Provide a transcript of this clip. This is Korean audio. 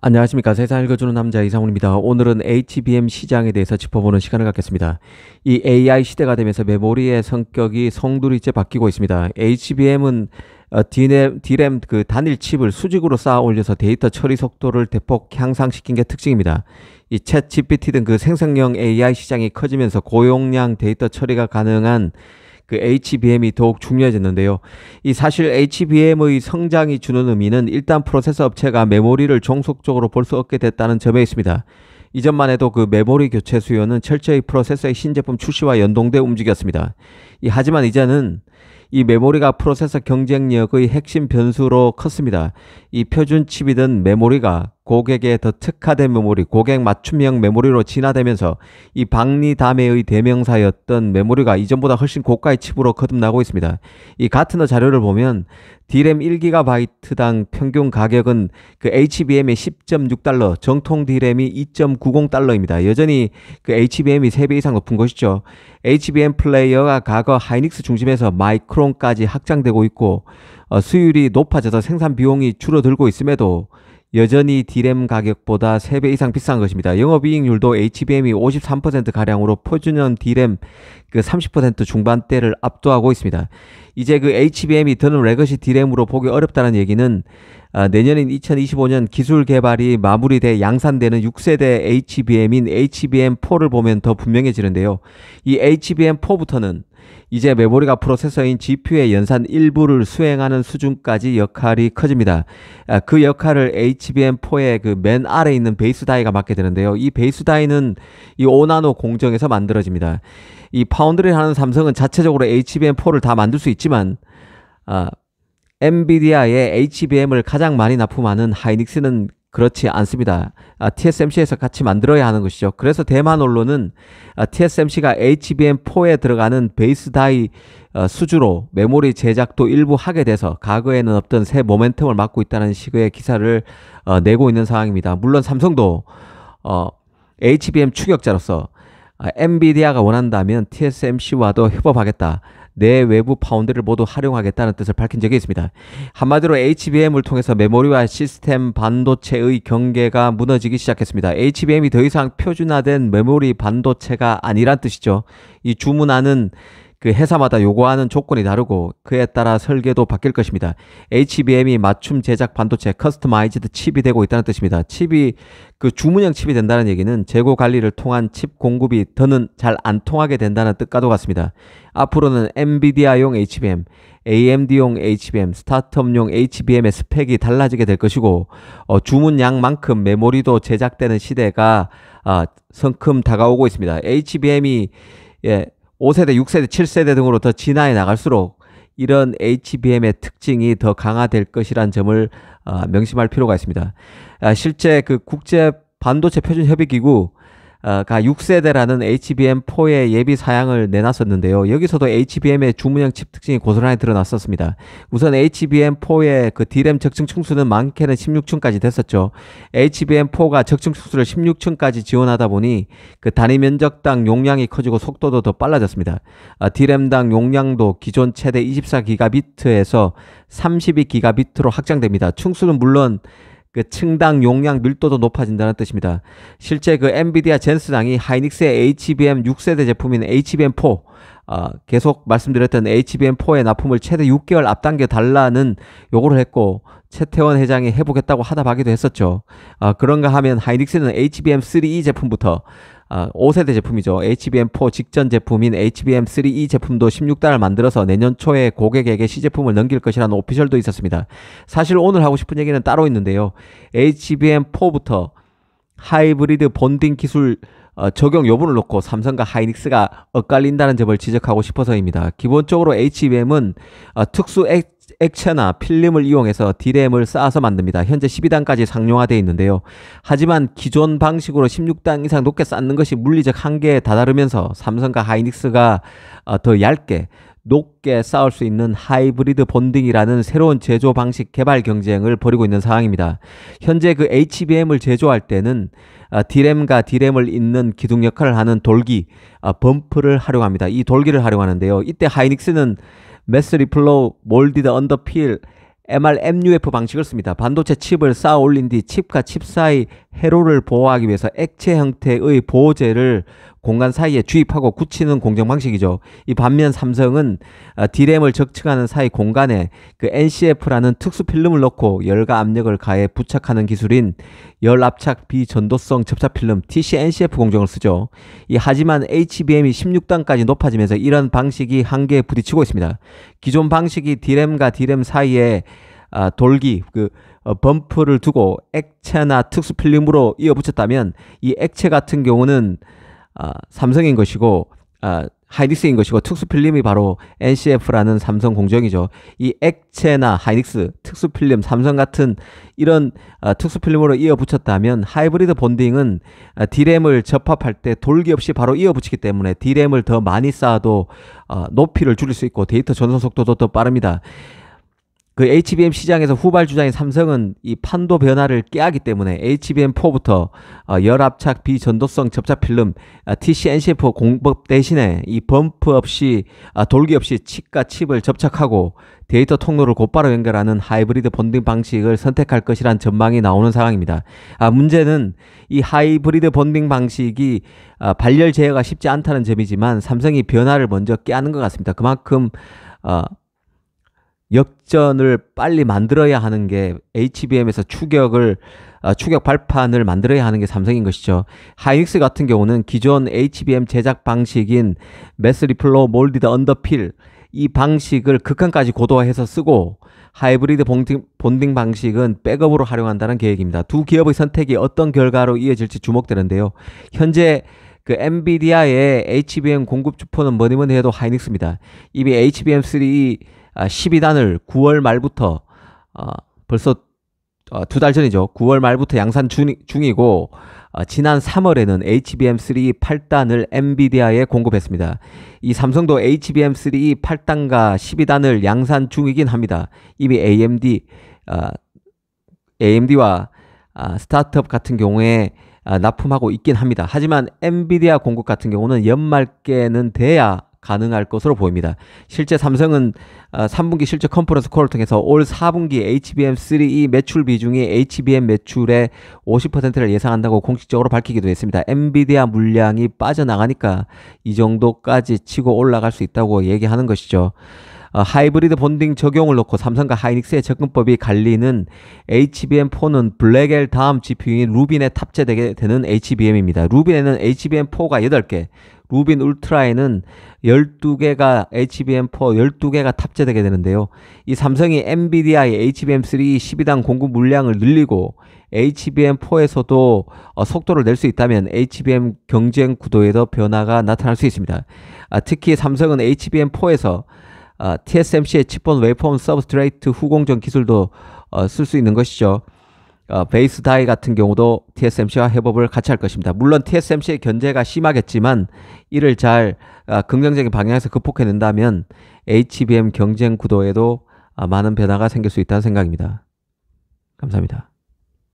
안녕하십니까. 세상 읽어주는 남자 이상훈입니다. 오늘은 HBM 시장에 대해서 짚어보는 시간을 갖겠습니다. 이 AI 시대가 되면서 메모리의 성격이 송두리째 바뀌고 있습니다. HBM은 D램 그 단일 칩을 수직으로 쌓아 올려서 데이터 처리 속도를 대폭 향상시킨 게 특징입니다. 이 챗 GPT 등 그 생성형 AI 시장이 커지면서 고용량 데이터 처리가 가능한 그 HBM이 더욱 중요해졌는데요. 이 사실 HBM의 성장이 주는 의미는 일단 프로세서 업체가 메모리를 종속적으로 볼 수 없게 됐다는 점에 있습니다. 이전만 해도 그 메모리 교체 수요는 철저히 프로세서의 신제품 출시와 연동돼 움직였습니다. 하지만 이제는 이 메모리가 프로세서 경쟁력의 핵심 변수로 컸습니다. 이 표준 칩이든 메모리가 고객에 더 특화된 메모리, 고객 맞춤형 메모리로 진화되면서 이 박리담회의 대명사였던 메모리가 이전보다 훨씬 고가의 칩으로 거듭나고 있습니다. 이 가트너 자료를 보면 D램 1GB당 평균 가격은 그 HBM의 10.6달러, 정통 D램이 2.90달러입니다. 여전히 그 HBM이 3배 이상 높은 것이죠. HBM 플레이어가 과거 하이닉스 중심에서 마이크론까지 확장되고 있고 수율이 높아져서 생산 비용이 줄어들고 있음에도 여전히 D램 가격보다 3배 이상 비싼 것입니다. 영업이익률도 HBM이 53%가량으로 표준형 D램 그 30% 중반대를 압도하고 있습니다. 이제 그 HBM이 더는 레거시 D램으로 보기 어렵다는 얘기는 내년인 2025년 기술 개발이 마무리돼 양산되는 6세대 HBM인 HBM4를 보면 더 분명해지는데요. 이 HBM4부터는 이제 메모리가 프로세서인 GPU의 연산 일부를 수행하는 수준까지 역할이 커집니다. 그 역할을 HBM4의 그 맨 아래에 있는 베이스 다이가 맡게 되는데요. 이 베이스 다이는 이 5나노 공정에서 만들어집니다. 이 파운드리를 하는 삼성은 자체적으로 HBM4를 다 만들 수 있지만 엔비디아의 HBM을 가장 많이 납품하는 하이닉스는 그렇지 않습니다. TSMC에서 같이 만들어야 하는 것이죠. 그래서 대만 언론은 TSMC가 HBM4에 들어가는 베이스 다이 수주로 메모리 제작도 일부 하게 돼서 과거에는 없던 새 모멘텀을 맞고 있다는 식의 기사를 내고 있는 상황입니다. 물론 삼성도 HBM 추격자로서 엔비디아가 원한다면 TSMC와도 협업하겠다. 내 외부 파운드를 모두 활용하겠다는 뜻을 밝힌 적이 있습니다. 한마디로 HBM을 통해서 메모리와 시스템 반도체의 경계가 무너지기 시작했습니다. HBM이 더 이상 표준화된 메모리 반도체가 아니란 뜻이죠. 이 주문하는 그 회사마다 요구하는 조건이 다르고 그에 따라 설계도 바뀔 것입니다. HBM이 맞춤 제작 반도체 커스터마이즈드 칩이 되고 있다는 뜻입니다. 칩이 그 주문형 칩이 된다는 얘기는 재고 관리를 통한 칩 공급이 더는 잘 안 통하게 된다는 뜻과도 같습니다. 앞으로는 엔비디아용 HBM, AMD용 HBM, 스타트업용 HBM의 스펙이 달라지게 될 것이고 주문량만큼 메모리도 제작되는 시대가 성큼 다가오고 있습니다. HBM이 5세대, 6세대, 7세대 등으로 더 진화해 나갈수록 이런 HBM의 특징이 더 강화될 것이란 점을 명심할 필요가 있습니다. 실제 그 국제 반도체 표준 협의기구 가 6세대라는 HBM4의 예비 사양을 내놨었는데요. 여기서도 HBM의 주문형 칩 특징이 고스란히 드러났었습니다. 우선 HBM4의 그 D램 적층 층수는 많게는 16층까지 됐었죠. HBM4가 적층 층수를 16층까지 지원하다 보니 그 단위 면적당 용량이 커지고 속도도 더 빨라졌습니다. D램당 용량도 기존 최대 24기가비트에서 32기가비트로 확장됩니다. 층수는 물론 그 층당 용량 밀도도 높아진다는 뜻입니다. 실제 그 엔비디아 젠슨왕이 하이닉스의 HBM 6세대 제품인 HBM4 계속 말씀드렸던 HBM4의 납품을 최대 6개월 앞당겨 달라는 요구를 했고 최태원 회장이 해보겠다고 하다하기도 했었죠. 그런가 하면 하이닉스는 HBM3E 제품부터 5세대 제품이죠. HBM4 직전 제품인 HBM3E 제품도 16단을 만들어서 내년 초에 고객에게 시제품을 넘길 것이라는 오피셜도 있었습니다. 사실 오늘 하고 싶은 얘기는 따로 있는데요. HBM4부터 하이브리드 본딩 기술 적용 여부를 놓고 삼성과 하이닉스가 엇갈린다는 점을 지적하고 싶어서입니다. 기본적으로 HBM은 특수 액체나 필름을 이용해서 D램을 쌓아서 만듭니다. 현재 12단까지 상용화되어 있는데요. 하지만 기존 방식으로 16단 이상 높게 쌓는 것이 물리적 한계에 다다르면서 삼성과 하이닉스가 더 얇게 높게 쌓을 수 있는 하이브리드 본딩이라는 새로운 제조 방식 개발 경쟁을 벌이고 있는 상황입니다. 현재 그 HBM을 제조할 때는 D램과 D램을 잇는 기둥 역할을 하는 돌기, 범프를 활용합니다. 이 돌기를 활용하는데요. 이때 하이닉스는 매스 리플로우 몰디드 언더필 MRMUF 방식을 씁니다. 반도체 칩을 쌓아 올린 뒤 칩과 칩 사이 회로를 보호하기 위해서 액체 형태의 보호제를 공간 사이에 주입하고 굳히는 공정 방식이죠. 이 반면 삼성은 D램을 적층하는 사이 공간에 그 NCF라는 특수 필름을 넣고 열과 압력을 가해 부착하는 기술인 열압착 비전도성 접착 필름 TC-NCF 공정을 쓰죠. 하지만 HBM이 16단까지 높아지면서 이런 방식이 한계에 부딪히고 있습니다. 기존 방식이 D램과 D램 사이에 돌기 범프를 두고 액체나 특수 필름으로 이어붙였다면 이 액체 같은 경우는 삼성인 것이고 하이닉스인 것이고 특수 필름이 바로 NCF라는 삼성 공정이죠. 이 액체나 하이닉스, 특수 필름, 삼성 같은 이런 특수 필름으로 이어붙였다면 하이브리드 본딩은 D램을 접합할 때 돌기 없이 바로 이어붙이기 때문에 D램을 더 많이 쌓아도 높이를 줄일 수 있고 데이터 전송 속도도 더 빠릅니다. 그 HBM 시장에서 후발주자인 삼성은 이 판도 변화를 깨하기 때문에 HBM4부터 열압착 비전도성 접착 필름 TC-NCF 공법 대신에 이 범프 없이 돌기 없이 칩과 칩을 접착하고 데이터 통로를 곧바로 연결하는 하이브리드 본딩 방식을 선택할 것이란 전망이 나오는 상황입니다. 문제는 이 하이브리드 본딩 방식이 발열 제어가 쉽지 않다는 점이지만 삼성이 변화를 먼저 깨하는 것 같습니다. 그만큼 역전을 빨리 만들어야 하는 게 HBM에서 추격 발판을 만들어야 하는 게 삼성인 것이죠. 하이닉스 같은 경우는 기존 HBM 제작 방식인 매스 리플로 몰디드 언더필 이 방식을 극한까지 고도화해서 쓰고 하이브리드 본딩 방식은 백업으로 활용한다는 계획입니다. 두 기업의 선택이 어떤 결과로 이어질지 주목되는데요. 현재 그 엔비디아의 HBM 공급 주포는 뭐니뭐니 해도 하이닉스입니다. 이미 HBM3 12단을 9월 말부터 벌써 2달 전이죠. 9월 말부터 양산 중이고 지난 3월에는 HBM3 8단을 엔비디아에 공급했습니다. 이 삼성도 HBM3 8단과 12단을 양산 중이긴 합니다. 이미 AMD와 스타트업 같은 경우에 납품하고 있긴 합니다. 하지만 엔비디아 공급 같은 경우는 연말께는 돼야 가능할 것으로 보입니다. 실제 삼성은 3분기 실적 컨퍼런스 콜을 통해서 올 4분기 HBM3 매출 비중이 HBM 매출의 50%를 예상한다고 공식적으로 밝히기도 했습니다. 엔비디아 물량이 빠져나가니까 이 정도까지 치고 올라갈 수 있다고 얘기하는 것이죠. 하이브리드 본딩 적용을 놓고 삼성과 하이닉스의 접근법이 갈리는 HBM4는 블랙엘 다음 GPU인 루빈에 탑재되게 되는 HBM입니다. 루빈에는 HBM4가 8개, 루빈 울트라에는 12개가 HBM4 12개가 탑재되게 되는데요. 이 삼성이 엔비디아의 HBM3 12단 공급 물량을 늘리고 HBM4에서도 속도를 낼 수 있다면 HBM 경쟁 구도에도 변화가 나타날 수 있습니다. 특히 삼성은 HBM4에서 TSMC의 칩본 웨이폼 서브스트레이트 후공정 기술도 쓸 수 있는 것이죠. 베이스 다이 같은 경우도 TSMC와 협업을 같이 할 것입니다. 물론 TSMC의 견제가 심하겠지만 이를 잘 긍정적인 방향에서 극복해낸다면 HBM 경쟁 구도에도 많은 변화가 생길 수 있다는 생각입니다. 감사합니다.